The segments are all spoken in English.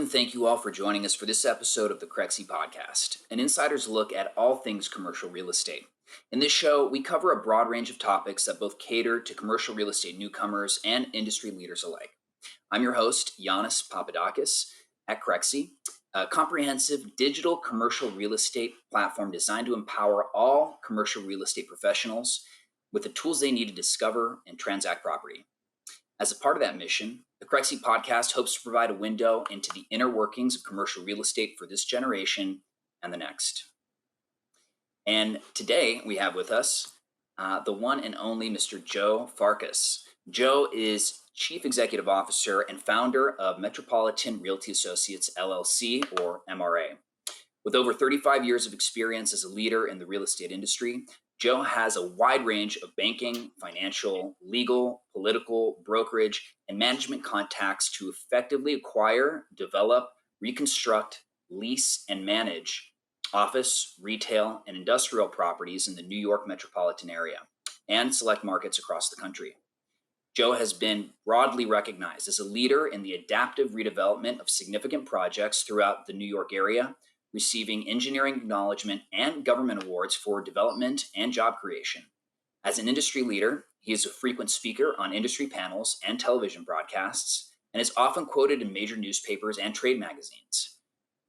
and thank you all for joining us for this episode of the Crexi Podcast, an insider's look at all things commercial real estate. In this show, we cover a broad range of topics that both cater to commercial real estate newcomers and industry leaders alike. I'm your host, Yannis Papadakis at Crexi, a comprehensive digital commercial real estate platform designed to empower all commercial real estate professionals with the tools they need to discover and transact property. As a part of that mission, the Crexi Podcast hopes to provide a window into the inner workings of commercial real estate for this generation and the next. And today we have with us the one and only Mr. Joe Farkas. Joe is Chief Executive Officer and founder of Metropolitan Realty Associates, LLC, or MRA. With over 35 years of experience as a leader in the real estate industry, Joe has a wide range of banking, financial, legal, political, brokerage, and management contacts to effectively acquire, develop, reconstruct, lease, and manage office, retail, and industrial properties in the New York metropolitan area and select markets across the country. Joe has been broadly recognized as a leader in the adaptive redevelopment of significant projects throughout the New York area, receiving engineering acknowledgement and government awards for development and job creation. As an industry leader, he is a frequent speaker on industry panels and television broadcasts, and is often quoted in major newspapers and trade magazines.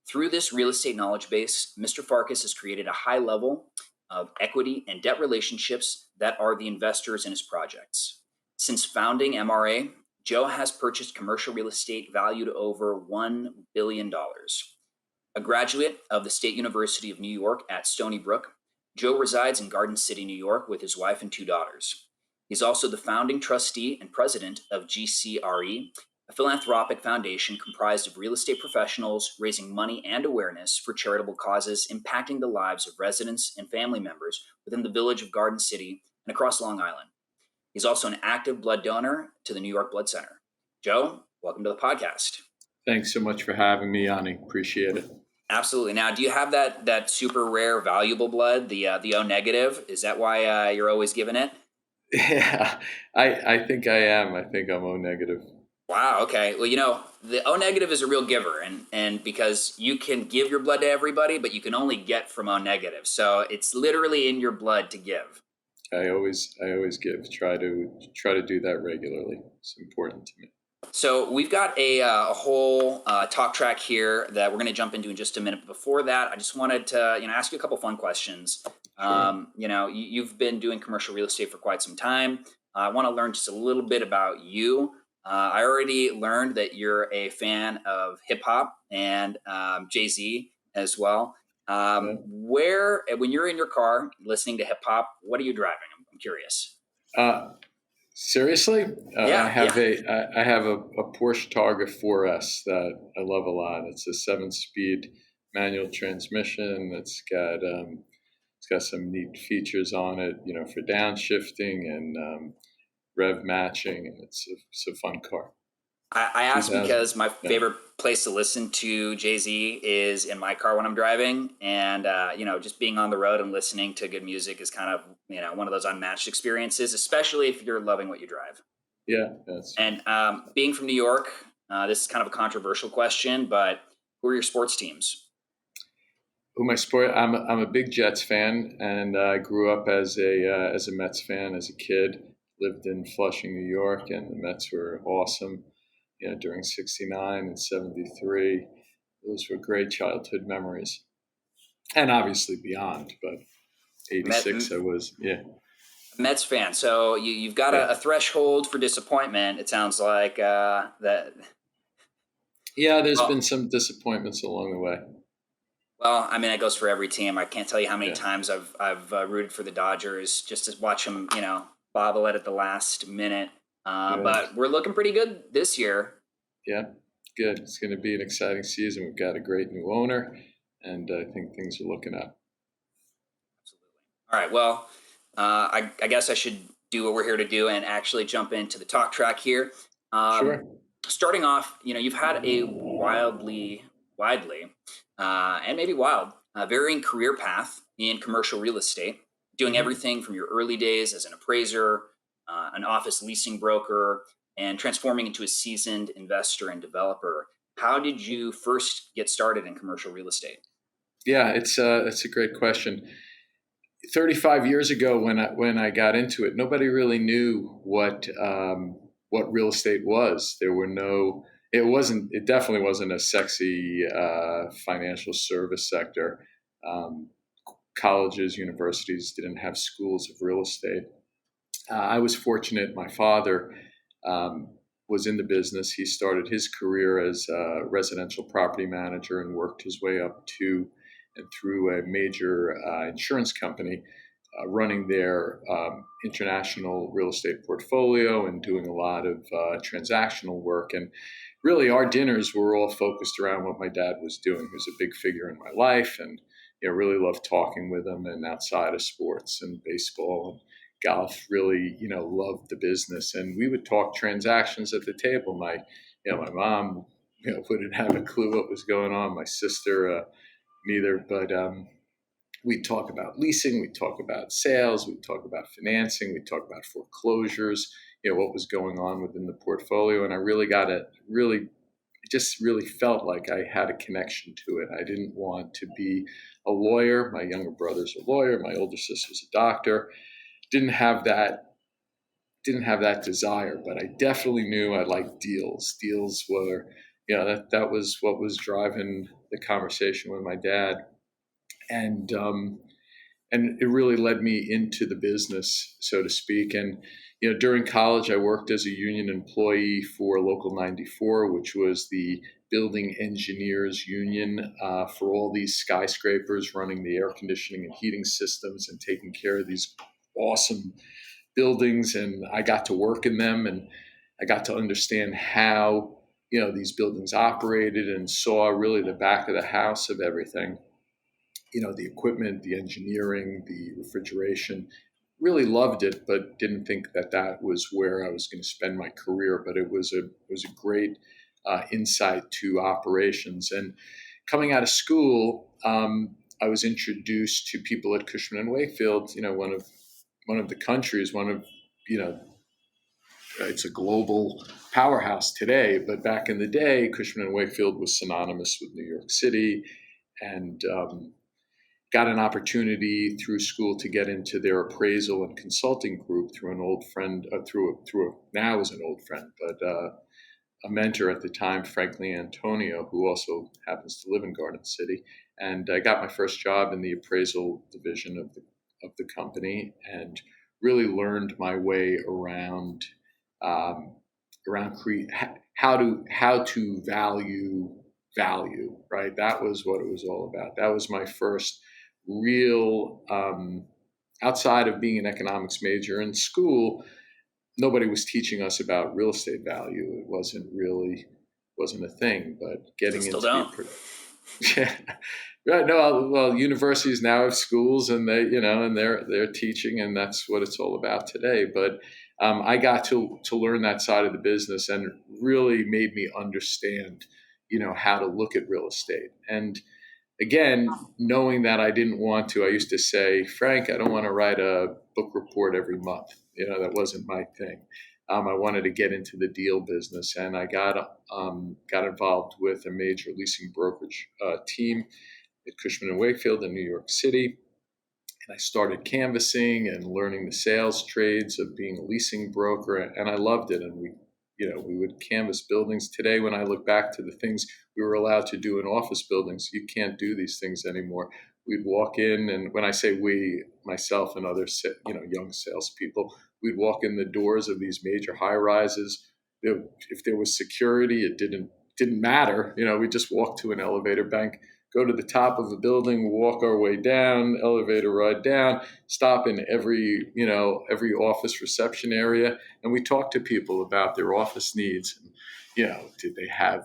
Through this real estate knowledge base, Mr. Farkas has created a high level of equity and debt relationships that are the investors in his projects. Since founding MRA, Joe has purchased commercial real estate valued over $1 billion. A graduate of the State University of New York at Stony Brook, Joe resides in Garden City, New York with his wife and two daughters. He's also the founding trustee and president of GCRE, a philanthropic foundation comprised of real estate professionals raising money and awareness for charitable causes impacting the lives of residents and family members within the village of Garden City and across Long Island. He's also an active blood donor to the New York Blood Center. Joe, welcome to the podcast. Thanks so much for having me, Yanni. Appreciate it. Absolutely. Now, do you have that super rare, valuable blood, the O negative? Is that why you're always giving it? Yeah, I think I am. I think I'm O negative. Wow. Okay. Well, the O negative is a real giver, and because you can give your blood to everybody, but you can only get from O negative. So it's literally in your blood to give. I always give. Try to do that regularly. It's important to me. So we've got a whole talk track here that we're going to jump into in just a minute. But before that, I just wanted to ask you a couple fun questions. Sure. You've been doing commercial real estate for quite some time. I want to learn just a little bit about you. I already learned that you're a fan of hip hop and Jay-Z as well. When you're in your car listening to hip hop, what are you driving? I'm curious. Seriously? Yeah, I have a Porsche Targa 4S that I love a lot. It's a 7-speed manual transmission. It's got some neat features on it, for downshifting and rev matching, and it's a fun car. I asked because my favorite place to listen to Jay-Z is in my car when I'm driving, and just being on the road and listening to good music is kind of one of those unmatched experiences, especially if you're loving what you drive. Yeah, and being from New York, this is kind of a controversial question, but who are your sports teams? I'm a big Jets fan, and I grew up as a Mets fan as a kid. Lived in Flushing, New York, and the Mets were awesome. During '69 and '73, those were great childhood memories, and obviously beyond. But '86, I was Mets fan. So you've got a threshold for disappointment. It sounds like that. Yeah, there's been some disappointments along the way. Well, I mean, it goes for every team. I can't tell you how many times I've rooted for the Dodgers just to watch them, bobble it at the last minute. But we're looking pretty good this year. Yeah, good. It's going to be an exciting season. We've got a great new owner, and I think things are looking up. Absolutely. All right. Well, I guess I should do what we're here to do and actually jump into the talk track here. Sure. Starting off, you've had a widely, and maybe varying career path in commercial real estate, doing everything from your early days as an appraiser, an office leasing broker, and transforming into a seasoned investor and developer. How did you first get started in commercial real estate? Yeah, it's a great question. 35 years ago, when I got into it, nobody really knew what real estate was. There were no. It definitely wasn't a sexy financial service sector. Um, Colleges, universities didn't have schools of real estate. I was fortunate. My father um, was in the business. He started his career as a residential property manager and worked his way up to and through a major insurance company, running their international real estate portfolio and doing a lot of transactional work. And really, our dinners were all focused around what my dad was doing. He was a big figure in my life, and really loved talking with him. And outside of sports and baseball and golf, really loved the business. And we would talk transactions at the table. My mom wouldn't have a clue what was going on. My sister neither, but we'd talk about leasing, we'd talk about sales, we'd talk about financing, we'd talk about foreclosures, what was going on within the portfolio. And I really just really felt like I had a connection to it. I didn't want to be a lawyer. My younger brother's a lawyer. My older sister's a doctor. Didn't have that desire, but I definitely knew I liked deals. Deals were, that was what was driving the conversation with my dad. And it really led me into the business, so to speak. And during college, I worked as a union employee for Local 94, which was the building engineers union for all these skyscrapers, running the air conditioning and heating systems and taking care of these awesome buildings. And I got to work in them, and I got to understand how these buildings operated, and saw really the back of the house of everything. The equipment, the engineering, the refrigeration. Really loved it, but didn't think that was where I was going to spend my career. But it was a great insight to operations. And coming out of school, I was introduced to people at Cushman & Wakefield. One of the country's it's a global powerhouse today, but back in the day, Cushman & Wakefield was synonymous with New York City, and got an opportunity through school to get into their appraisal and consulting group through an old friend, now is an old friend, but a mentor at the time, Frankly Antonio, who also happens to live in Garden City. And I got my first job in the appraisal division of the company, and really learned my way around how to value, right? That was what it was all about. That was my first real, outside of being an economics major in school, nobody was teaching us about real estate value. It wasn't a thing. But getting Still into don't. yeah, right. No, well, universities now have schools, and they're teaching, and that's what it's all about today. But I got to learn that side of the business, and it really made me understand, how to look at real estate. And again, knowing that I didn't want to, I used to say, Frank, I don't want to write a book report every month. That wasn't my thing. I wanted to get into the deal business, and I got involved with a major leasing brokerage team at Cushman & Wakefield in New York City. And I started canvassing and learning the sales trades of being a leasing broker, and I loved it. And we would canvass buildings. Today, when I look back to the things we were allowed to do in office buildings, you can't do these things anymore. We'd walk in, and when I say we, myself and other young salespeople, we'd walk in the doors of these major high rises. If there was security, it didn't matter. We just walk to an elevator bank, go to the top of a building, walk our way down, elevator ride down, stop in every office reception area, and we talk to people about their office needs. And, did they have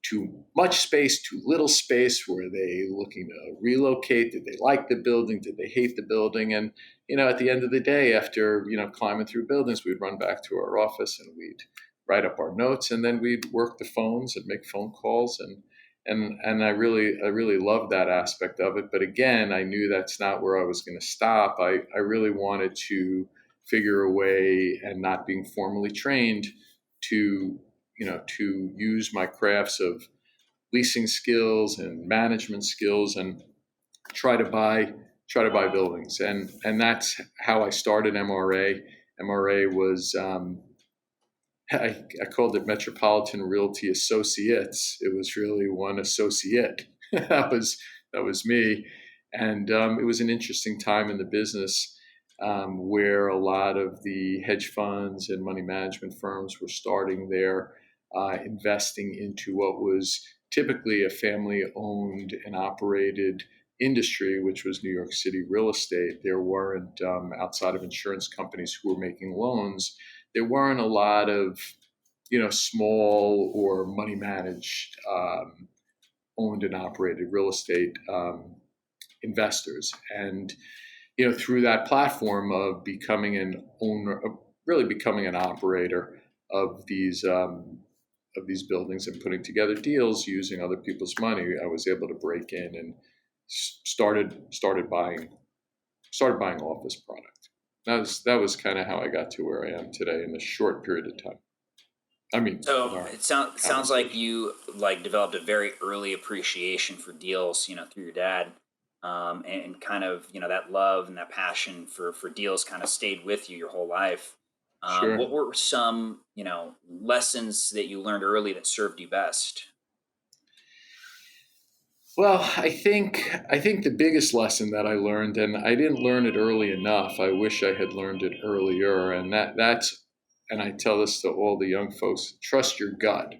too much space, too little space? Were they looking to relocate? Did they like the building? Did they hate the building? And, at the end of the day, after, climbing through buildings, we'd run back to our office and we'd write up our notes, and then we'd work the phones and make phone calls. And I really loved that aspect of it. But again, I knew that's not where I was going to stop. I really wanted to figure a way, and not being formally trained, to to use my crafts of leasing skills and management skills and try to buy buildings. And that's how I started MRA. MRA was I called it Metropolitan Realty Associates. It was really one associate. that was me, and it was an interesting time in the business where a lot of the hedge funds and money management firms were starting their investing into what was typically a family-owned and operated industry, which was New York City real estate. There weren't outside of insurance companies who were making loans. There weren't a lot of, small or money managed, owned and operated real estate investors. And, through that platform of becoming an owner, of really becoming an operator of these buildings and putting together deals using other people's money, I was able to break in and started buying office product. That was kind of how I got to where I am today in a short period of time. So it sounds like you developed a very early appreciation for deals, through your dad, and kind of that love and that passion for deals kind of stayed with you your whole life. Sure. What were some lessons that you learned early that served you best? Well, I think the biggest lesson that I learned, and I didn't learn it early enough. I wish I had learned it earlier, and and I tell this to all the young folks: trust your gut.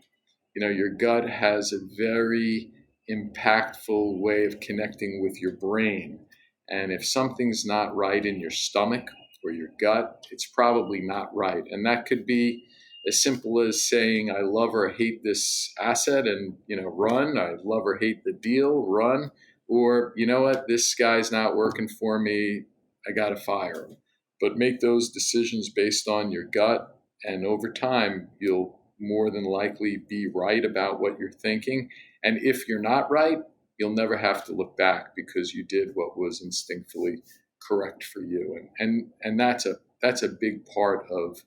Your gut has a very impactful way of connecting with your brain, and if something's not right in your stomach or your gut, it's probably not right, and that could be as simple as saying, I love or hate this asset and, run. I love or hate the deal, run. Or, you know what, this guy's not working for me. I got to fire him. But make those decisions based on your gut. And over time, you'll more than likely be right about what you're thinking. And if you're not right, you'll never have to look back because you did what was instinctively correct for you. And that's a big part of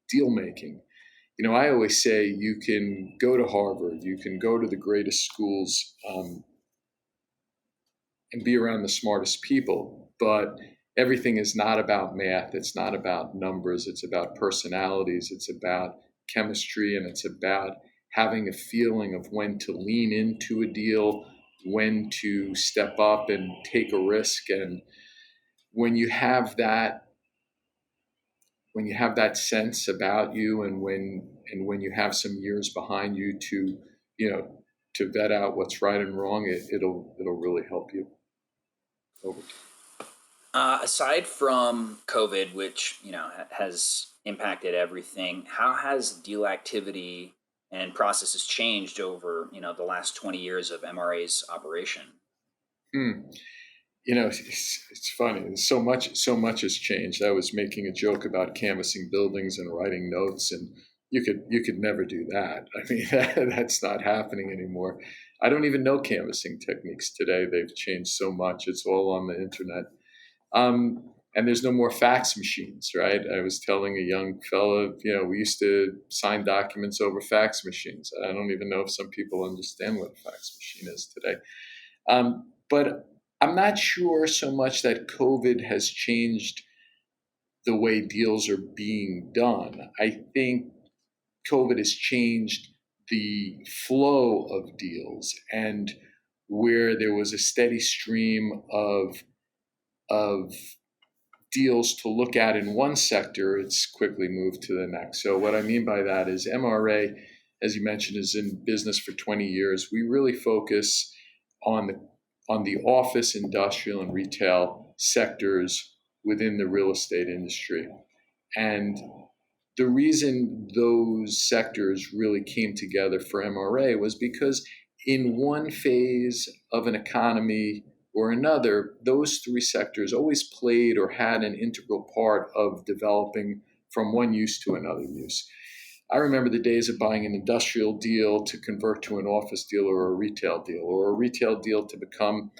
deal making. I always say you can go to Harvard, you can go to the greatest schools and be around the smartest people, but everything is not about math. It's not about numbers. It's about personalities. It's about chemistry, and it's about having a feeling of when to lean into a deal, when to step up and take a risk. And when you have that sense about you, and when you have some years behind you to vet out what's right and wrong, it'll really help you over time. Aside from COVID, which has impacted everything, how has deal activity and processes changed over the last 20 years of MRA's operation? It's funny. So much has changed. I was making a joke about canvassing buildings and writing notes, and you could never do that. I mean, that's not happening anymore. I don't even know canvassing techniques today. They've changed so much. It's all on the internet. And there's no more fax machines, right? I was telling a young fellow, we used to sign documents over fax machines. I don't even know if some people understand what a fax machine is today. But I'm not sure so much that COVID has changed the way deals are being done. I think COVID has changed the flow of deals, and where there was a steady stream of deals to look at in one sector, it's quickly moved to the next. So what I mean by that is MRA, as you mentioned, is in business for 20 years. We really focus on the office, industrial, and retail sectors within the real estate industry. And the reason those sectors really came together for MRA was because in one phase of an economy or another, those three sectors always played or had an integral part of developing from one use to another use. I remember the days of buying an industrial deal to convert to an office deal or a retail deal, or a retail deal to become,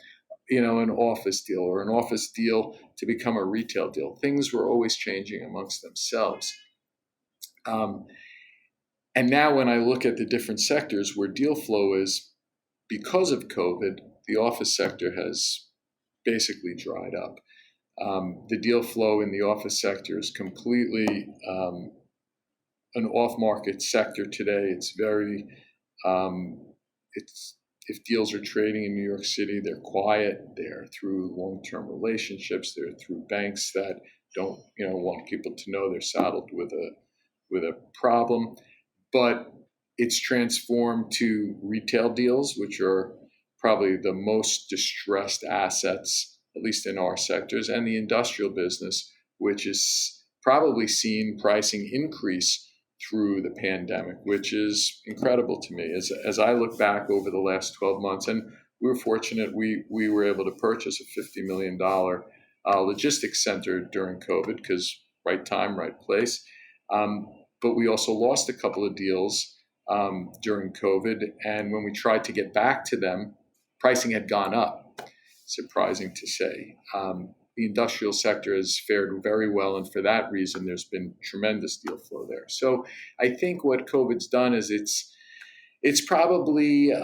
an office deal, or an office deal to become a retail deal. Things were always changing amongst themselves. And now when I look at the different sectors where deal flow is, because of COVID, the office sector has basically dried up. The deal flow in the office sector is completely an off-market sector today. It's very, it's if deals are trading in New York City, they're quiet. They're through long-term relationships. They're through banks that don't, want people to know they're saddled with a problem. But it's transformed to retail deals, which are probably the most distressed assets, at least in our sectors, and the industrial business, which is probably seen pricing increase through the pandemic, which is incredible to me. As I look back over the last 12 months, and we were fortunate, we were able to purchase a $50 million logistics center during COVID, because right time, right place. But we also lost a couple of deals during COVID. And when we tried to get back to them, pricing had gone up, surprising to say. The industrial sector has fared very well. And for that reason, there's been tremendous deal flow there. So I think what COVID's done is it's probably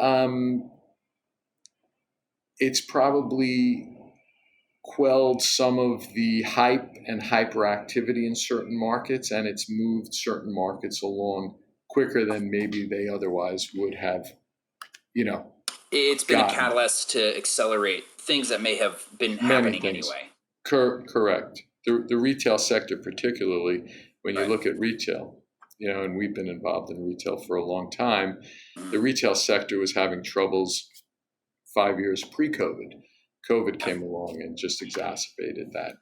quelled some of the hype and hyperactivity in certain markets, and it's moved certain markets along quicker than maybe they otherwise would have, It's been gotten. A catalyst to accelerate things that may have been happening anyway. Correct. The retail sector, particularly when you look at retail, and we've been involved in retail for a long time, the retail sector was having troubles 5 years pre-COVID. COVID came along and just exacerbated that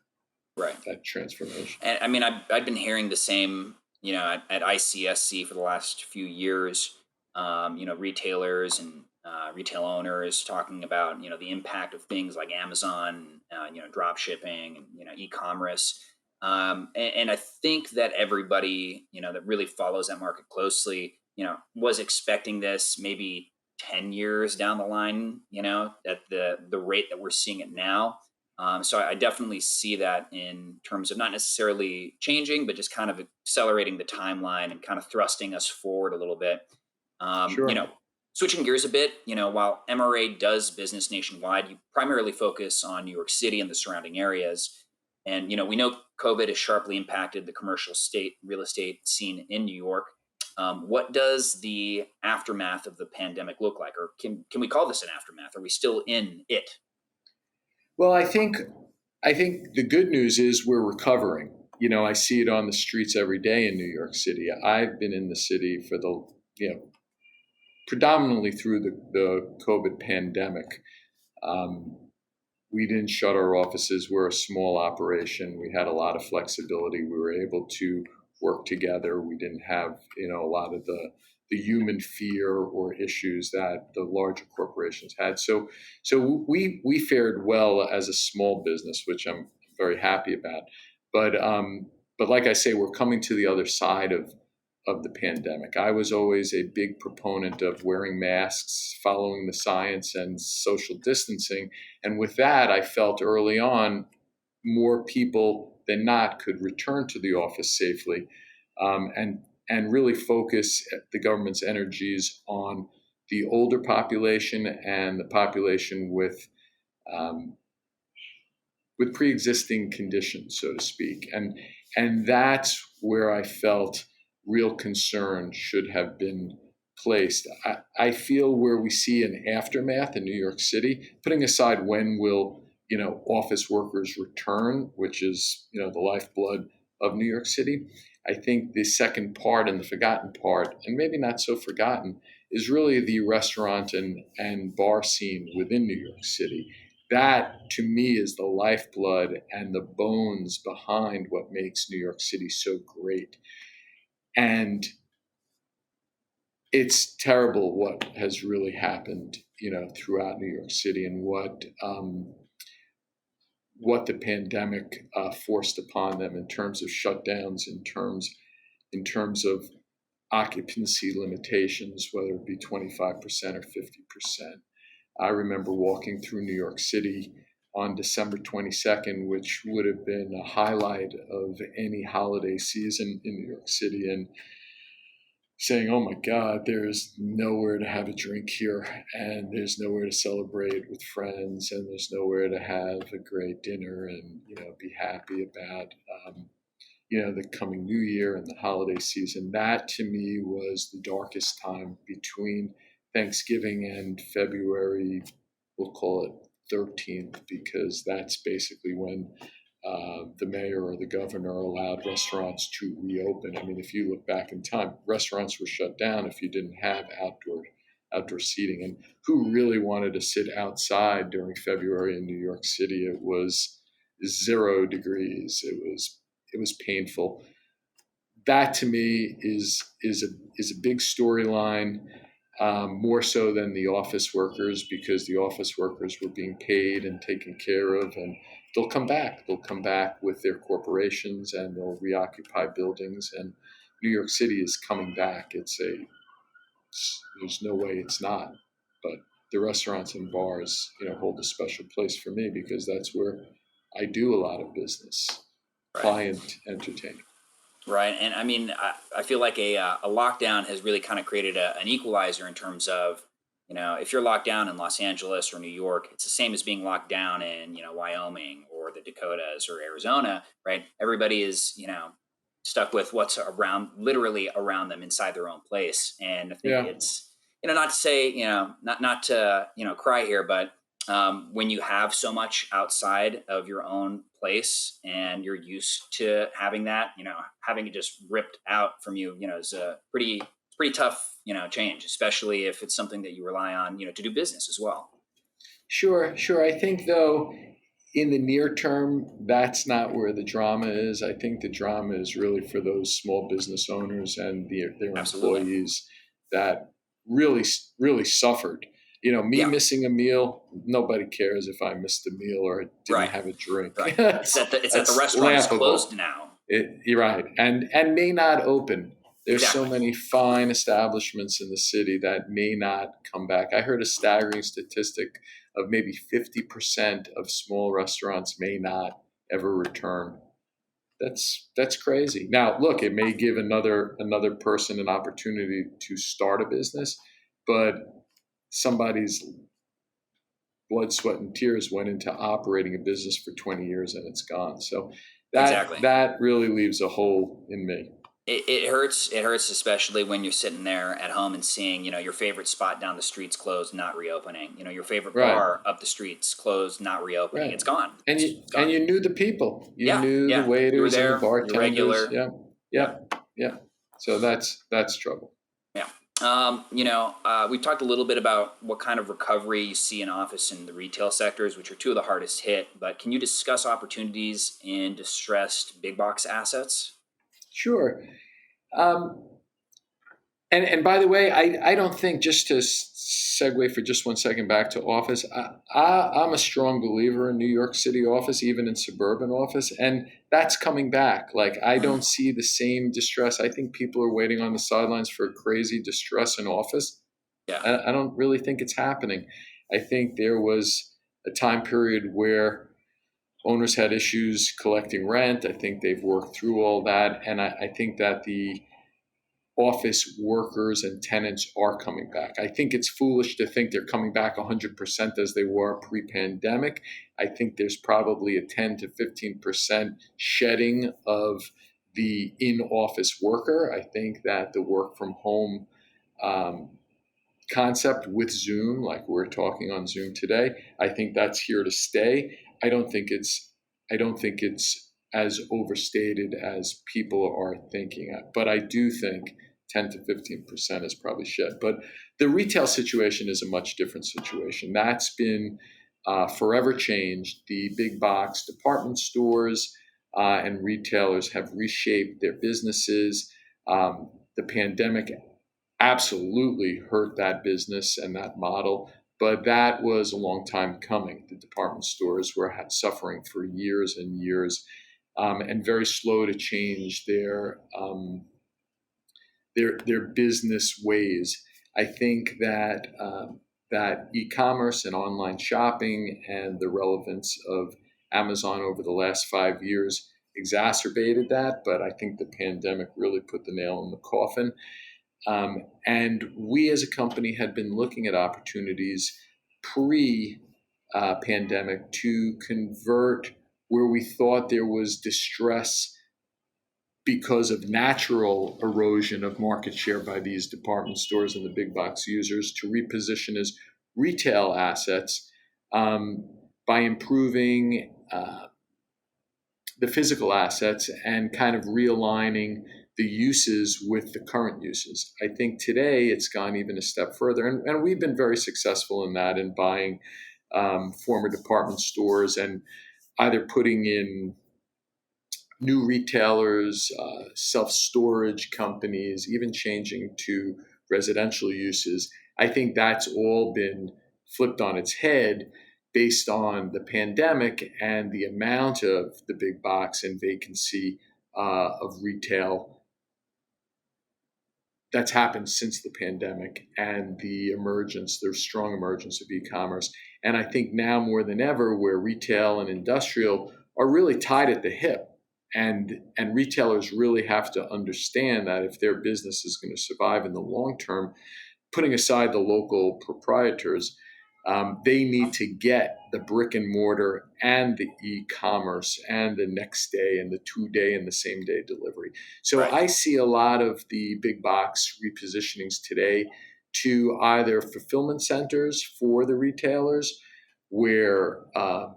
transformation. And I mean, I've been hearing the same, at ICSC for the last few years, retailers and retail owners talking about, the impact of things like Amazon, drop shipping and, e-commerce. And I think that everybody, that really follows that market closely, was expecting this maybe 10 years down the line, at the rate that we're seeing it now. So I definitely see that in terms of not necessarily changing, but just kind of accelerating the timeline and kind of thrusting us forward a little bit. Sure. Switching gears a bit, while MRA does business nationwide, you primarily focus on New York City and the surrounding areas. And, we know COVID has sharply impacted the commercial real estate scene in New York. What does the aftermath of the pandemic look like? Or can we call this an aftermath? Are we still in it? Well, I think the good news is we're recovering. I see it on the streets every day in New York City. I've been in the city for predominantly through the COVID pandemic. We didn't shut our offices. We're a small operation. We had a lot of flexibility. We were able to work together. We didn't have, a lot of the human fear or issues that the larger corporations had. So we fared well as a small business, which I'm very happy about. But like I say, we're coming to the other side of the pandemic. I was always a big proponent of wearing masks, following the science, and social distancing. And with that, I felt early on more people than not could return to the office safely, and really focus the government's energies on the older population and the population with pre-existing conditions, so to speak. And that's where I felt real concern should have been placed. I feel where we see an aftermath in New York City, putting aside when will office workers return, which is the lifeblood of New York City. I think the second part and the forgotten part, and maybe not so forgotten, is really the restaurant and bar scene within New York City. That, to me, is the lifeblood and the bones behind what makes New York City so great. And it's terrible what has really happened, throughout New York City, and what the pandemic forced upon them in terms of shutdowns, in terms of occupancy limitations, whether it be 25% or 50%. I remember walking through New York City on December 22nd, which would have been a highlight of any holiday season in New York City. And saying, "Oh my God, there's nowhere to have a drink here, and there's nowhere to celebrate with friends, and there's nowhere to have a great dinner and be happy about the coming New Year and the holiday season." That to me was the darkest time between Thanksgiving and February. We'll call it 13th, because that's basically when the mayor or the governor allowed restaurants to reopen. I mean, if you look back in time, restaurants were shut down if you didn't have outdoor seating. And who really wanted to sit outside during February in New York City? It was 0 degrees. It was painful. That to me is a big storyline, more so than the office workers, because the office workers were being paid and taken care of, and they'll come back. They'll come back with their corporations, and they'll reoccupy buildings. And New York City is coming back. There's no way it's not. But the restaurants and bars, hold a special place for me, because that's where I do a lot of business, client entertaining. Right. And I mean, I feel like a lockdown has really kind of created an equalizer in terms of, if you're locked down in Los Angeles or New York, it's the same as being locked down in, Wyoming or the Dakotas or Arizona, right? Everybody is, stuck with what's literally around them inside their own place. And I think it's, not to say, not to, cry here, but when you have so much outside of your own place and you're used to having that, having it just ripped out from you, is a pretty tough, change, especially if it's something that you rely on, to do business as well. Sure. I think, though, in the near term, that's not where the drama is. I think the drama is really for those small business owners and their employees that really, really suffered. Missing a meal, nobody cares if I missed a meal or didn't have a drink. Right. It's that the restaurant is closed now. You're right. And may not open. There's so many fine establishments in the city that may not come back. I heard a staggering statistic of maybe 50% of small restaurants may not ever return. That's crazy. Now, look, it may give another person an opportunity to start a business, but somebody's blood, sweat, and tears went into operating a business for 20 years and it's gone. So that really leaves a hole in me. It hurts. It hurts, especially when you're sitting there at home and seeing, your favorite spot down the street's closed, not reopening. Your favorite bar up the street's closed, not reopening. Right. It's gone. And you knew the people. You knew the waiters and the bartenders. Regular. Yeah. So that's trouble. Yeah. We talked a little bit about what kind of recovery you see in office and the retail sectors, which are two of the hardest hit. But can you discuss opportunities in distressed big box assets? Sure. And by the way, I don't think, just to segue for just 1 second back to office, I'm a strong believer in New York City office, even in suburban office, and that's coming back. Like, I don't see the same distress. I think people are waiting on the sidelines for crazy distress in office. Yeah. I don't really think it's happening. I think there was a time period where owners had issues collecting rent. I think they've worked through all that. And I think that the office workers and tenants are coming back. I think it's foolish to think they're coming back 100% as they were pre-pandemic. I think there's probably a 10 to 15% shedding of the in-office worker. I think that the work from home concept with Zoom, like we're talking on Zoom today, I think that's here to stay. I don't think it's as overstated as people are thinking. But I do think 10 to 15% is probably shed. But the retail situation is a much different situation. That's been forever changed. The big box department stores and retailers have reshaped their businesses. The pandemic absolutely hurt that business and that model. But that was a long time coming. The department stores were suffering for years and years, and very slow to change their business ways. I think that that e-commerce and online shopping and the relevance of Amazon over the last 5 years exacerbated that. But I think the pandemic really put the nail in the coffin. And we as a company had been looking at opportunities pre-pandemic to convert where we thought there was distress because of natural erosion of market share by these department stores and the big box users to reposition as retail assets by improving the physical assets and kind of realigning the uses with the current uses. I think today it's gone even a step further, and we've been very successful in that, in buying former department stores and either putting in new retailers, self-storage companies, even changing to residential uses. I think that's all been flipped on its head based on the pandemic and the amount of the big box and vacancy of retail that's happened since the pandemic and the strong emergence of e-commerce. And I think now more than ever, where retail and industrial are really tied at the hip, and retailers really have to understand that if their business is going to survive in the long term, putting aside the local proprietors, they need to get the brick and mortar and the e-commerce and the next day and the 2-day and the same day delivery. So Right. I see a lot of the big box repositionings today to either fulfillment centers for the retailers, where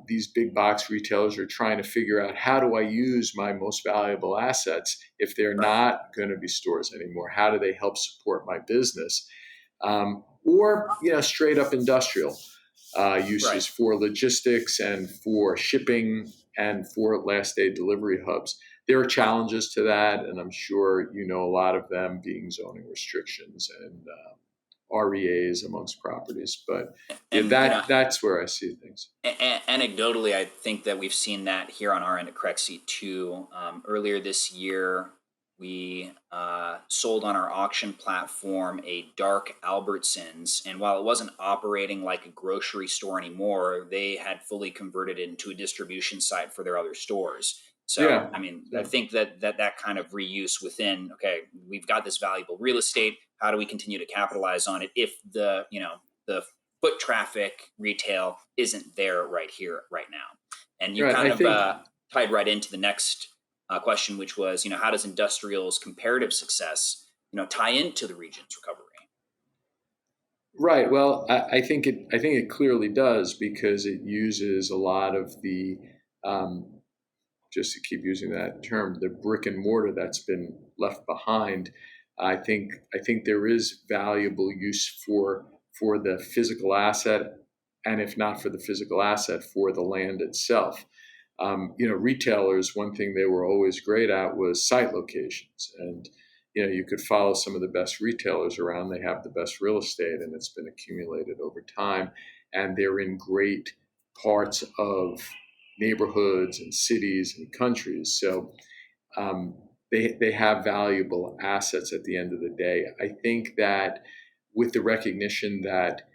these big box retailers are trying to figure out, how do I use my most valuable assets if they're not going to be stores anymore? How do they help support my business? Or straight up industrial uses for logistics and for shipping and for last day delivery hubs. There are challenges to that, and I'm sure a lot of them, being zoning restrictions and REAs amongst properties. But And that's where I see things. Anecdotally, I think that we've seen that here on our end at Crexi too. Earlier this year, we sold on our auction platform a dark Albertsons, and while it wasn't operating like a grocery store anymore, they had fully converted it into a distribution site for their other stores. So, Yeah. I think that kind of reuse within, okay, we've got this valuable real estate. How do we continue to capitalize on it if the foot traffic retail isn't there right here, right now? And you Right. kind I of think tied right into the next question, which was, how does industrial's comparative success, tie into the region's recovery? Right. Well, I think it clearly does, because it uses a lot of the, just to keep using that term, the brick and mortar that's been left behind. I think there is valuable use for the physical asset, and if not for the physical asset, for the land itself. Retailers, one thing they were always great at was site locations, and you could follow some of the best retailers around. They have the best real estate, and it's been accumulated over time, and they're in great parts of neighborhoods and cities and countries. So they have valuable assets at the end of the day. I think that with the recognition that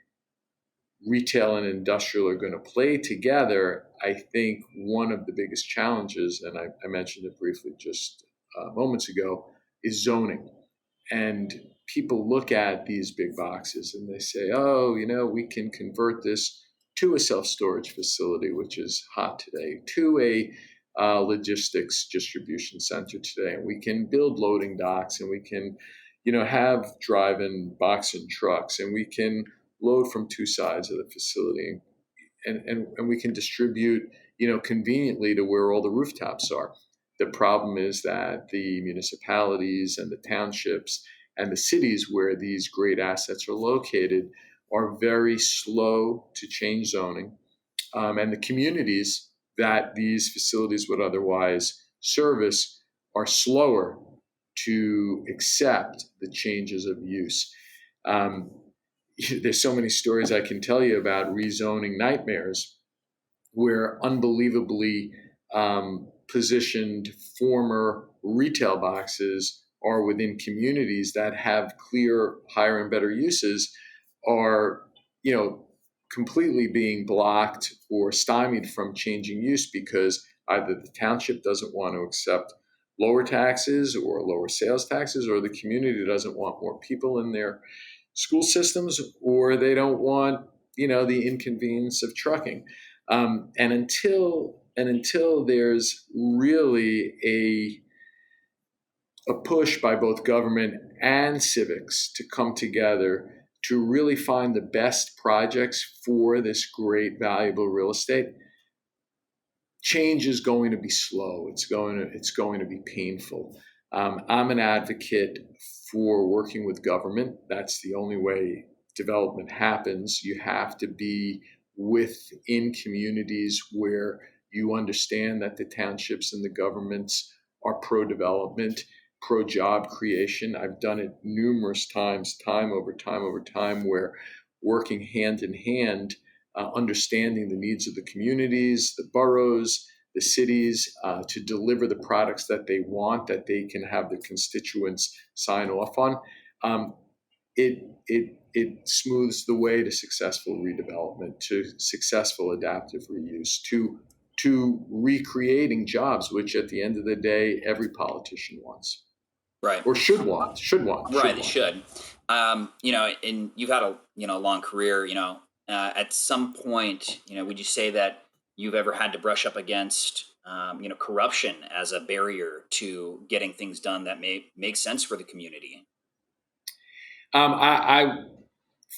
retail and industrial are going to play together, I think one of the biggest challenges, and I mentioned it briefly just moments ago, is zoning. And people look at these big boxes and they say, oh, we can convert this to a self-storage facility, which is hot today, to a logistics distribution center today. And we can build loading docks, and we can, have drive-in box-in trucks, and we can load from two sides of the facility, and we can distribute, conveniently to where all the rooftops are. The problem is that the municipalities and the townships and the cities where these great assets are located are very slow to change zoning. And the communities that these facilities would otherwise service are slower to accept the changes of use. There's so many stories I can tell you about rezoning nightmares, where unbelievably positioned former retail boxes are within communities that have clear higher and better uses, are completely being blocked or stymied from changing use, because either the township doesn't want to accept lower taxes or lower sales taxes, or the community doesn't want more people in their school systems, or they don't want, the inconvenience of trucking. And until there's really a push by both government and civics to come together to really find the best projects for this great, valuable real estate, change is going to be slow. It's going to be painful. I'm an advocate for working with government. That's the only way development happens. You have to be within communities where you understand that the townships and the governments are pro-development, pro-job creation. I've done it numerous times, time over time, where working hand in hand, understanding the needs of the communities, the boroughs, the cities, to deliver the products that they want, that they can have the constituents sign off on. It smooths the way to successful redevelopment, to successful adaptive reuse, to recreating jobs, which at the end of the day, every politician wants. Right. Or should want. Right. They should. And you've had a long career. At some point, would you say that you've ever had to brush up against corruption as a barrier to getting things done that may make sense for the community? I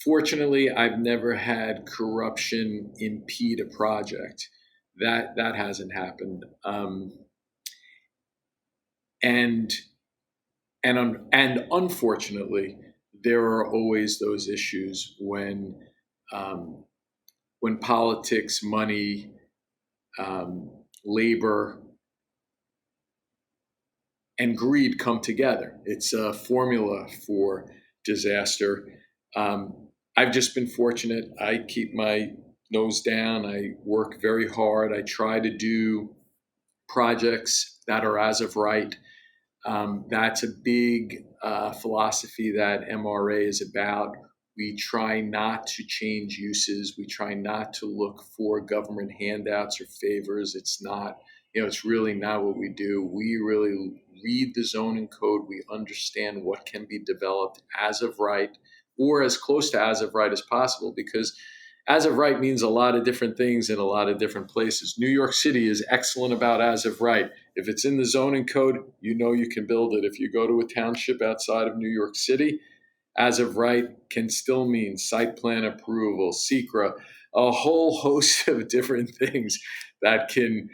fortunately, I've never had corruption impede a project. That hasn't happened. And unfortunately, there are always those issues when politics, money, labor, and greed come together. It's a formula for disaster. I've just been fortunate. I keep my nose down. I work very hard. I try to do projects that are as of right. That's a big philosophy that MRA is about. We try not to change uses. We try not to look for government handouts or favors. It's not, it's really not what we do. We really read the zoning code. We understand what can be developed as of right, or as close to as of right as possible, because as of right means a lot of different things in a lot of different places. New York City is excellent about as of right. If it's in the zoning code, you can build it. If you go to a township outside of New York City, as of right can still mean site plan approval, SECRA, a whole host of different things that can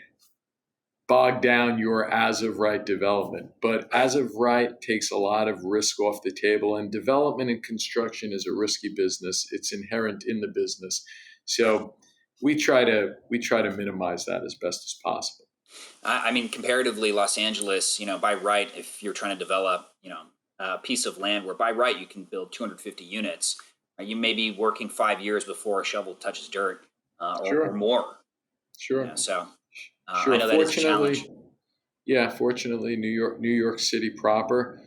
bog down your as of right development. But as of right takes a lot of risk off the table, and development and construction is a risky business. It's inherent in the business. So we try to minimize that as best as possible. I mean, comparatively, Los Angeles, by right, if you're trying to develop, a piece of land where by right you can build 250 units, you may be working 5 years before a shovel touches dirt, or more. Sure. So sure. I know that is a challenge. Yeah, fortunately, New York City proper,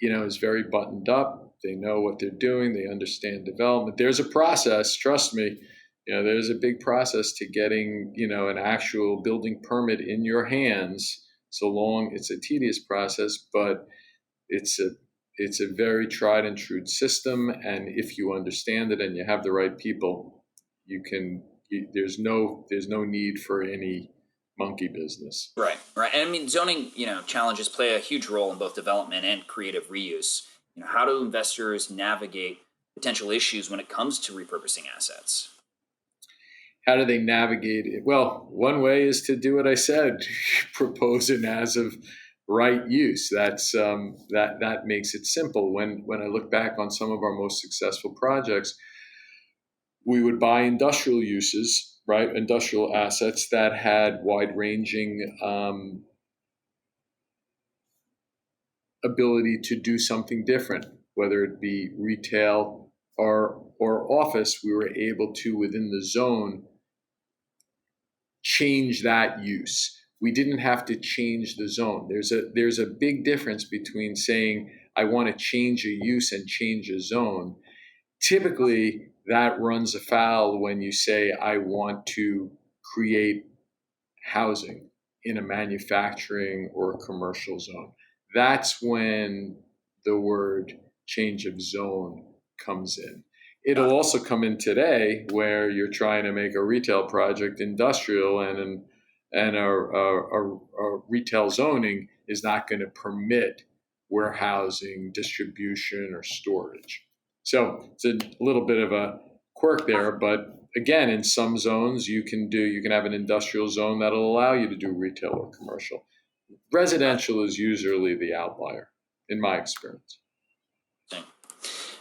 is very buttoned up. They know what they're doing. They understand development. There's a process. Trust me. There's a big process to getting, an actual building permit in your hands. So long, it's a tedious process, but it's a very tried and true system. And if you understand it and you have the right people, there's no need for any monkey business. Right. And I mean, zoning, challenges play a huge role in both development and creative reuse. How do investors navigate potential issues when it comes to repurposing assets? How do they navigate it? Well, one way is to do what I said, propose an as of right use. That's that makes it simple. When I look back on some of our most successful projects, we would buy industrial uses, right? Industrial assets that had wide-ranging ability to do something different, whether it be retail or office. We were able to, within the zone, change that use. We didn't have to change the zone. There's a big difference between saying I want to change a use and change a zone. Typically, that runs afoul when you say I want to create housing, in a manufacturing or a commercial zone. That's when the word change of zone comes in. It'll also come in today where you're trying to make a retail project industrial, and a retail zoning is not going to permit warehousing, distribution, or storage. So it's a little bit of a quirk there, but again, in some zones you can have an industrial zone that'll allow you to do retail or commercial. Residential is usually the outlier, in my experience.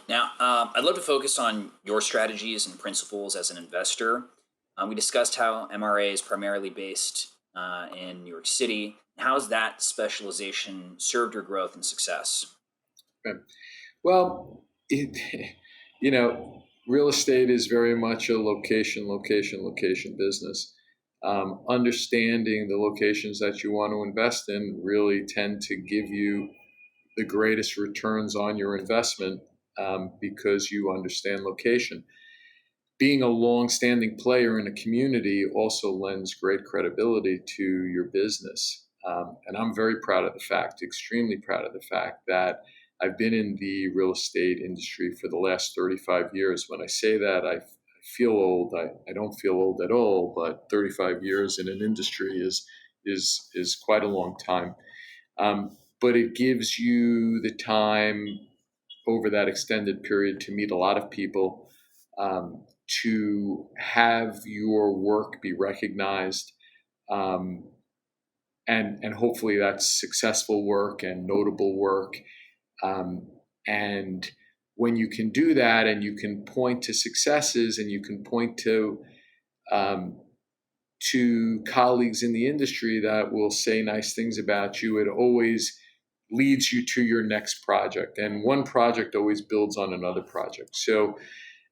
Now, I'd love to focus on your strategies and principles as an investor. We discussed how MRA is primarily based in New York City. How has that specialization served your growth and success? Well, real estate is very much a location business. Understanding the locations that you want to invest in really tend to give you the greatest returns on your investment because you understand location. Being a long-standing player in a community also lends great credibility to your business. And I'm very proud of the fact, extremely proud of the fact, that I've been in the real estate industry for the last 35 years. When I say that, I feel old. I don't feel old at all, but 35 years in an industry is quite a long time. But it gives you the time over that extended period to meet a lot of people, to have your work be recognized, and hopefully that's successful work and notable work. And when you can do that, and you can point to successes, and you can point to colleagues in the industry that will say nice things about you, it always leads you to your next project. And one project always builds on another project. So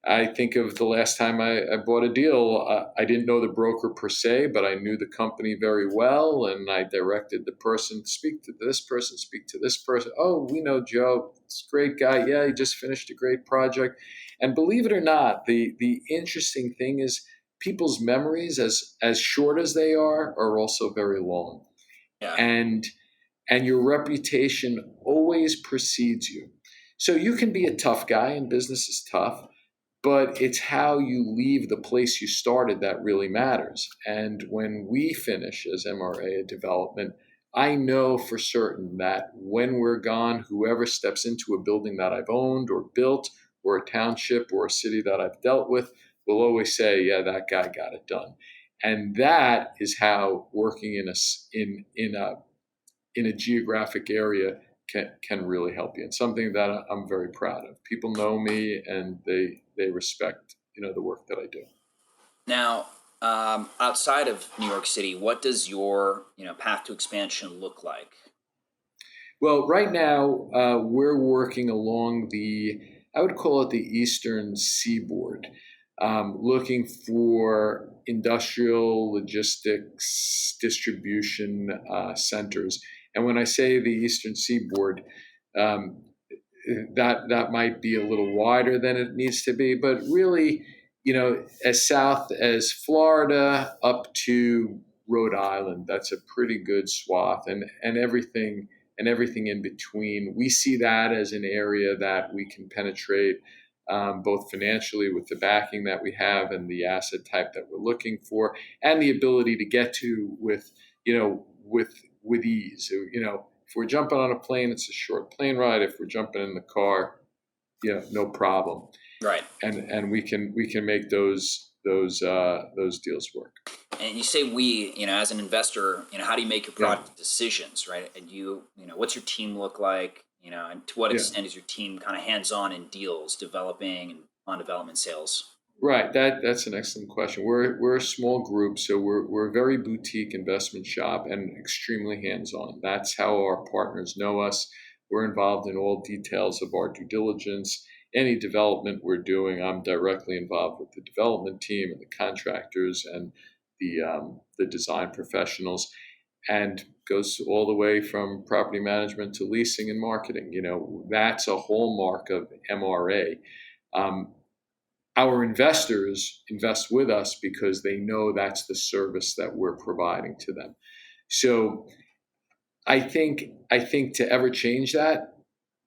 I think of the last time I bought a deal, I didn't know the broker per se, but I knew the company very well. And I directed the person, speak to this person, speak to this person. Oh, we know Joe. It's a great guy. Yeah, he just finished a great project. And believe it or not, the interesting thing is people's memories, as short as they are also very long. Yeah. And your reputation always precedes you. So you can be a tough guy, and business is tough, but it's how you leave the place you started that really matters. And when we finish as MRA a development, I know for certain that when we're gone, whoever steps into a building that I've owned or built, or a township or a city that I've dealt with, will always say, yeah, that guy got it done. And that is how working in a geographic area can really help you. And something that I'm very proud of. People know me, and they respect the work that I do. Now, outside of New York City, what does your path to expansion look like? Well, right now we're working along I would call it the Eastern Seaboard, looking for industrial logistics distribution centers. And when I say the Eastern Seaboard, that might be a little wider than it needs to be, but really, as south as Florida up to Rhode Island, that's a pretty good swath, and everything in between. We see that as an area that we can penetrate, both financially with the backing that we have and the asset type that we're looking for, and the ability to get to with ease. If we're jumping on a plane, it's a short plane ride. If we're jumping in the car, no problem. Right. And we can make those deals work. And you say as an investor, how do you make your product decisions, right? And what's your team look like? And to what extent is your team kind of hands-on in deals, developing and on development sales? Right. That's an excellent question. We're a small group, so we're a very boutique investment shop and extremely hands-on. That's how our partners know us. We're involved in all details of our due diligence. Any development we're doing, I'm directly involved with the development team and the contractors and the design professionals, and goes all the way from property management to leasing and marketing. That's a hallmark of MRA. Our investors invest with us because they know that's the service that we're providing to them. So I think to ever change that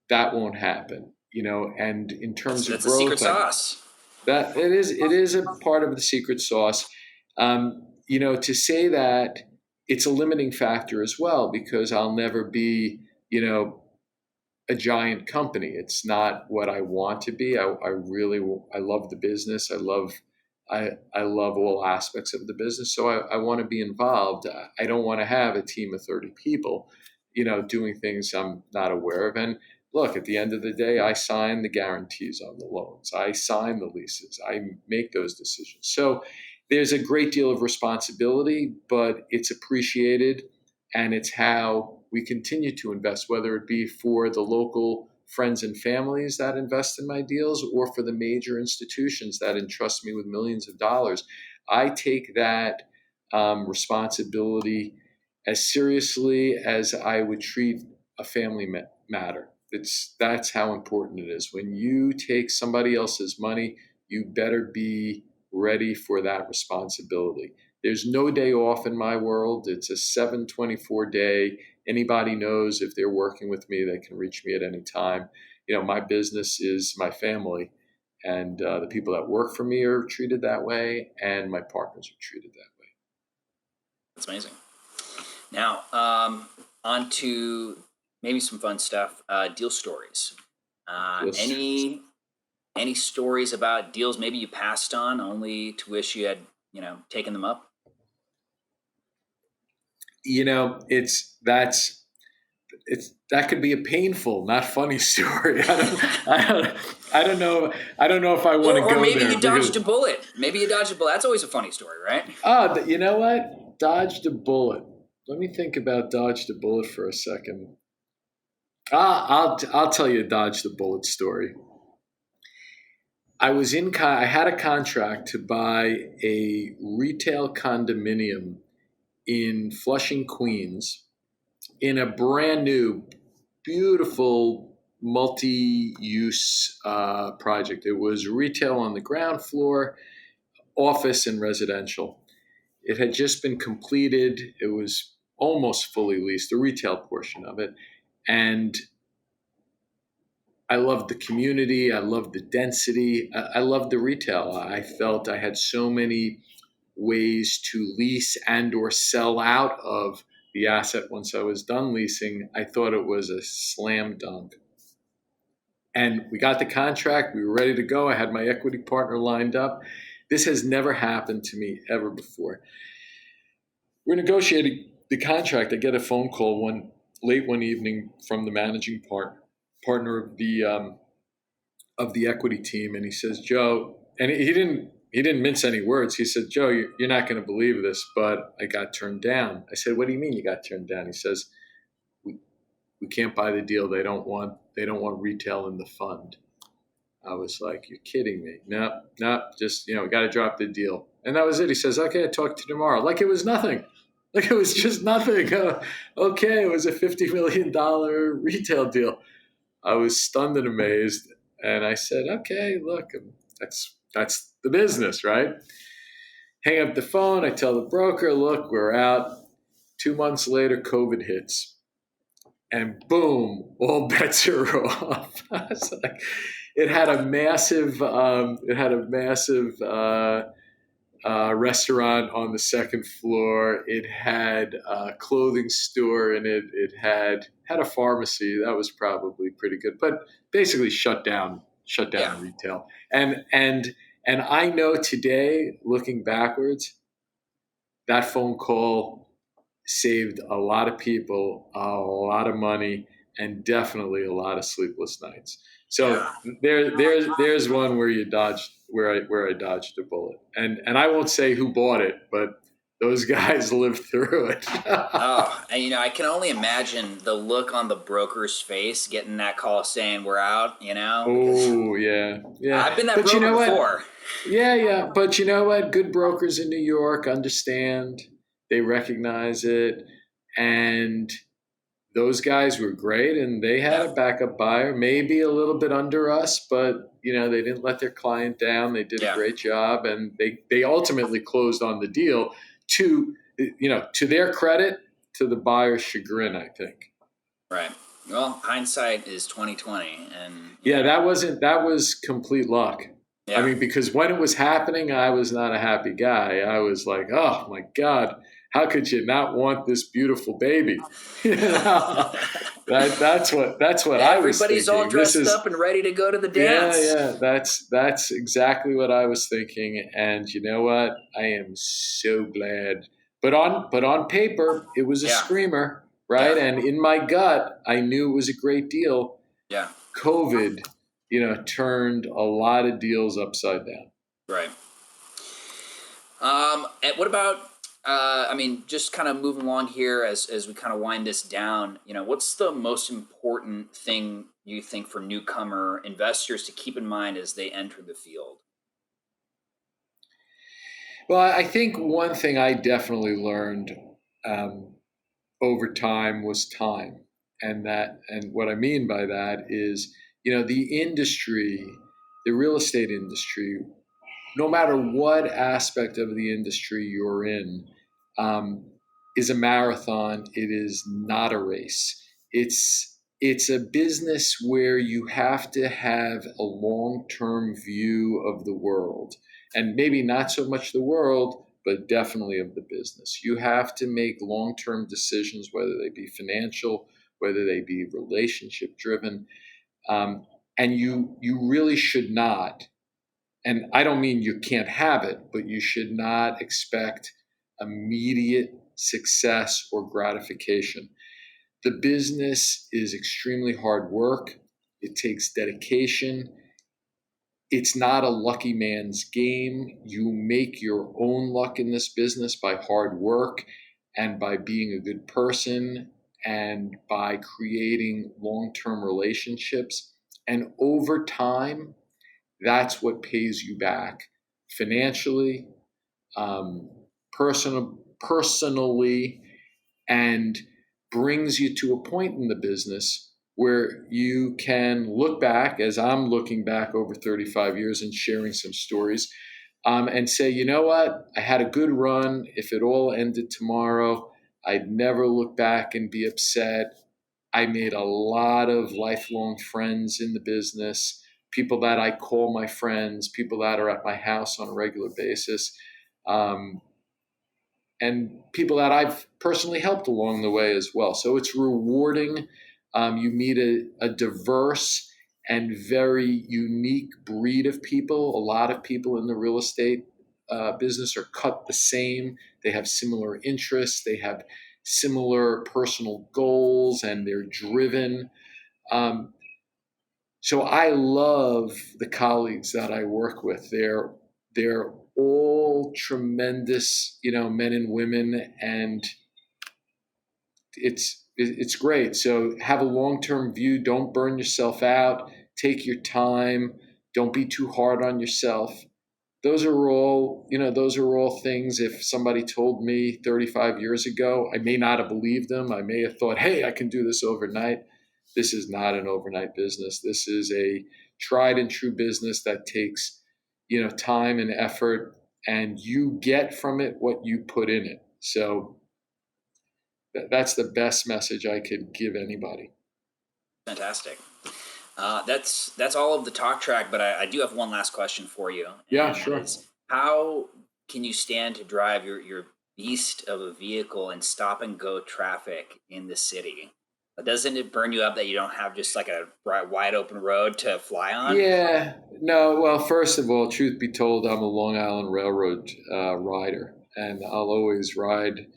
won't happen, and in terms of That's a secret growth, sauce. that it is a part of the secret sauce. To say that, it's a limiting factor as well, because I'll never be, a giant company. It's not what I want to be. I love the business. I love all aspects of the business. So I want to be involved. I don't want to have a team of 30 people, doing things I'm not aware of. And look, at the end of the day, I sign the guarantees on the loans. I sign the leases. I make those decisions. So there's a great deal of responsibility, but it's appreciated, and it's how we continue to invest, whether it be for the local friends and families that invest in my deals, or for the major institutions that entrust me with millions of dollars. I take that responsibility as seriously as I would treat a family matter. That's how important it is. When you take somebody else's money, you better be ready for that responsibility. There's no day off in my world. It's a 7/24 day. Anybody knows if they're working with me, they can reach me at any time. My business is my family, and the people that work for me are treated that way, and my partners are treated that way. That's amazing. Now, on to maybe some fun stuff. Deal stories. Any stories about deals maybe you passed on only to wish you had, taken them up? That could be a painful, not funny story. I don't know if I want to go there. Or maybe you dodged a bullet. That's always a funny story, right? Oh, you know what? Dodged a bullet. Let me think about dodged a bullet for a second. I'll tell you a dodged a bullet story. I had a contract to buy a retail condominium in Flushing, Queens, in a brand new, beautiful multi-use project. It was retail on the ground floor, office and residential. It had just been completed. It was almost fully leased, the retail portion of it. And I loved the community. I loved the density. I loved the retail. I felt I had so many ways to lease and or sell out of the asset once I was done leasing. I thought it was a slam dunk. And we got the contract. We were ready to go. I had my equity partner lined up. This has never happened to me ever before. We're negotiating the contract. I get a phone call late one evening from the managing partner of the equity team, and he says, "Joe," and he didn't mince any words. He said, "Joe, you're not going to believe this, but I got turned down." I said, "What do you mean you got turned down?" He says, "We can't buy the deal. They don't want retail in the fund." I was like, "You're kidding me." No, just, we got to drop the deal. And that was it. He says, "Okay, I'll talk to you tomorrow." Like it was nothing. Like it was just nothing. Okay, it was a $50 million retail deal. I was stunned and amazed. And I said, "Okay, look, that's the business, right?" Hang up the phone. I tell the broker, "Look, we're out." 2 months later, COVID hits. And boom, all bets are off. It had a massive restaurant on the second floor. It had a clothing store in it. It had a pharmacy. That was probably pretty good, but basically shut down retail. And I know today, looking backwards, that phone call saved a lot of people a lot of money, and definitely a lot of sleepless nights. So there's one where I dodged a bullet, and I won't say who bought it, but those guys lived through it. And I can only imagine the look on the broker's face getting that call saying we're out. Oh yeah. I've been that broker before. Yeah, but you know what? Good brokers in New York understand. They recognize it, and those guys were great, and they had a backup buyer, maybe a little bit under us, but they didn't let their client down. They did a great job, and they ultimately closed on the deal. To their credit, to the buyer's chagrin, I think. Right. Well, hindsight is 2020, and Yeah, that was complete luck. I yeah. mean, because when it was happening, I was not a happy guy. I was like, oh my God, how could you not want this beautiful baby? That's what I was Everybody's thinking. all dressed up and ready to go to the dance. Yeah, that's exactly what I was thinking. And you know what? I am so glad. But on paper, it was a Yeah. screamer, right? Yeah. And in my gut, I knew it was a great deal. Yeah. COVID, turned a lot of deals upside down. Right. And what about? Just kind of moving along here as we kind of wind this down. What's the most important thing you think for newcomer investors to keep in mind as they enter the field? Well, I think one thing I definitely learned over time was time, and what I mean by that is, the industry, the real estate industry, no matter what aspect of the industry you're in, um, is a marathon. It is not a race. It's a business where you have to have a long-term view of the world, and maybe not so much the world, but definitely of the business. You have to make long-term decisions, whether they be financial, whether they be relationship driven, and you really should not. And I don't mean you can't have it, but you should not expect immediate success or gratification. The business is extremely hard work. It takes dedication. It's not a lucky man's game. You make your own luck in this business by hard work and by being a good person and by creating long-term relationships. And over time, that's what pays you back financially, um, personally, and brings you to a point in the business where you can look back, as I'm looking back over 35 years and sharing some stories, and say, you know what, I had a good run. If it all ended tomorrow, I'd never look back and be upset. I made a lot of lifelong friends in the business, people that I call my friends, people that are at my house on a regular basis, um, and people that I've personally helped along the way as well. So it's rewarding. You meet a diverse and very unique breed of people. A lot of people in the real estate business are cut the same. They have similar interests. They have similar personal goals, and they're driven. Um, so I love the colleagues that I work with. They're all tremendous, men and women, and it's great. So have a long-term view. Don't burn yourself out. Take your time. Don't be too hard on yourself. Those are all things. If somebody told me 35 years ago, I may not have believed them. I may have thought, hey, I can do this overnight. This is not an overnight business. This is a tried and true business that takes, time and effort, and you get from it what you put in it. So that's the best message I could give anybody. Fantastic. That's all of the talk track, but I do have one last question for you. Yeah, sure. How can you stand to drive your beast of a vehicle in stop and go traffic in the city? Doesn't it burn you up that you don't have just like a wide open road to fly on? Yeah, no. Well, first of all, truth be told, I'm a Long Island Railroad rider, and I'll always ride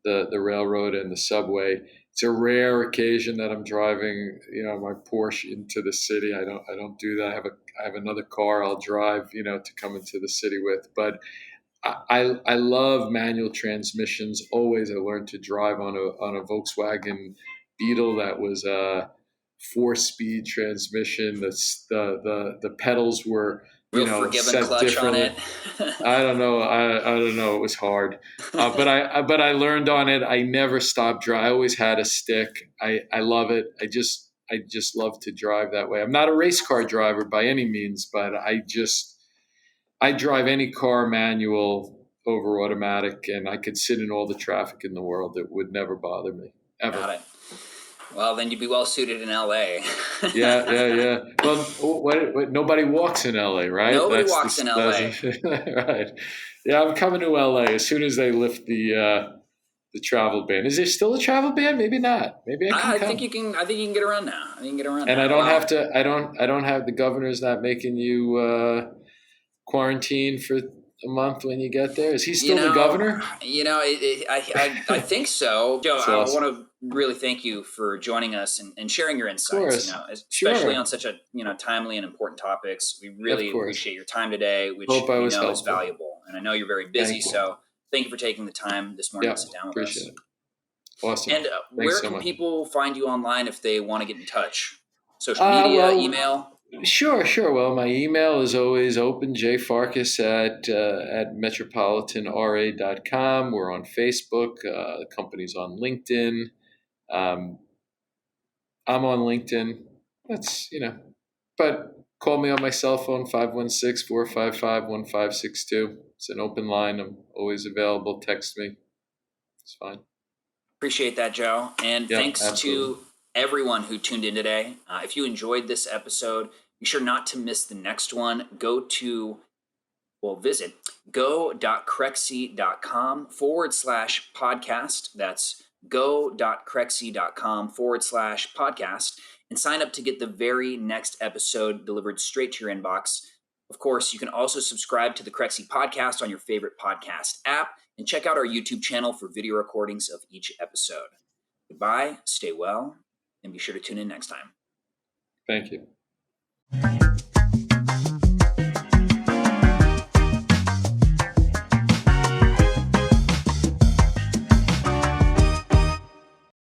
the railroad and the subway. It's a rare occasion that I'm driving, my Porsche into the city. I don't do that. I have another car I'll drive, to come into the city with. But I love manual transmissions. Always, I learned to drive on a Volkswagen Beetle that was a 4-speed transmission. The pedals were forgiving set clutch differently. on it. I don't know. I don't know. It was hard, but I learned on it. I never stopped driving. I always had a stick. I love it. I just love to drive that way. I'm not a race car driver by any means, but I drive any car manual over automatic, and I could sit in all the traffic in the world. It would never bother me, ever. Got it. Well, then you'd be well suited in LA. Yeah. Well, what, nobody walks in LA, right? Nobody walks in LA. Right. Yeah, I'm coming to LA as soon as they lift the travel ban. Is there still a travel ban? Maybe not. Maybe I can I come. think you can. I think you can get around now. And I don't have to. I don't have the governor's not making you quarantine for a month when you get there. Is he still the governor? I think so. Joe, That's I awesome. want to really thank you for joining us and sharing your insights. Especially on such a timely and important topics. We really appreciate your time today, which Hope I was is helpful. valuable. And I know you're very busy, so thank you for taking the time this morning to sit down with us. Appreciate it. Awesome. And where can people find you online if they want to get in touch? Social media, email? Sure. Well, my email is always open, jfarkas at metropolitanra.com. We're on Facebook. The company's on LinkedIn. I'm on LinkedIn. That's, but call me on my cell phone, 516-455-1562. It's an open line. I'm always available. Text me. It's fine. Appreciate that, Joe. And thanks to everyone who tuned in today. If you enjoyed this episode, be sure not to miss the next one. Visit go.crexi.com/podcast. That's go.crexi.com/podcast and sign up to get the very next episode delivered straight to your inbox. Of course, you can also subscribe to the Crexi Podcast on your favorite podcast app and check out our YouTube channel for video recordings of each episode. Goodbye, stay well, and be sure to tune in next time. Thank you.